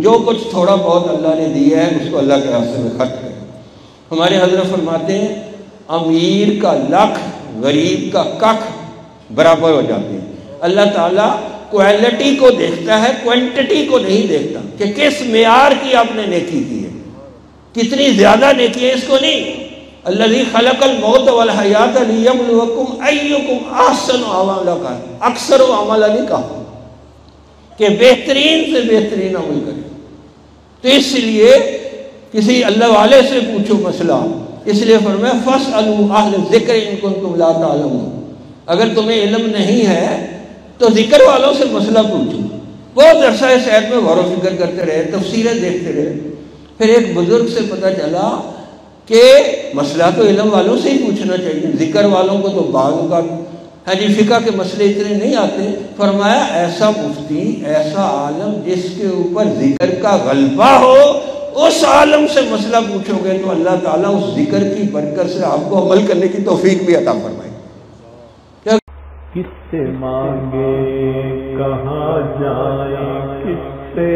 جو کچھ تھوڑا بہت اللہ نے دیا ہے اس کو اللہ کے راستے میں خرچ کریں۔ ہمارے حضرت فرماتے ہیں امیر کا لکھ غریب کا ککھ برابر ہو جاتے ہیں۔ اللہ تعالیٰ کوالٹی کو دیکھتا ہے، کوانٹٹی کو نہیں دیکھتا کہ کس معیار کی آپ نے نیکی کی ہے، کتنی زیادہ نیکی ہے اس کو نہیں۔ الذی خلق الموت والحیات لیبلوکم ایکم احسن عملا کا اکثر و عملا نہیں کہا کہ بہترین سے بہترین عمل کرے۔ تو اس لیے کسی اللہ والے سے پوچھو مسئلہ، اس لیے فرمایا فاسألوا اہل الذکر ان کنتم لا تعلمون، اگر تمہیں علم نہیں ہے تو ذکر والوں سے مسئلہ پوچھو۔ بہت عرصہ اس آیت میں غور و فکر کرتے رہے، تفسیریں دیکھتے رہے، پھر ایک بزرگ سے پتہ چلا کہ مسئلہ تو علم والوں سے ہی پوچھنا چاہیے، ذکر والوں کو تو بعض کا فقہ کے مسئلے اتنے نہیں آتے۔ فرمایا ایسا مفتی، ایسا عالم جس کے اوپر ذکر کا غلبہ ہو، اس عالم سے مسئلہ پوچھو گے تو اللہ تعالیٰ اس ذکر کی برکت سے آپ کو عمل کرنے کی توفیق بھی عطا فرمائے۔ کس سے مانگے کہاں جائیں، کس سے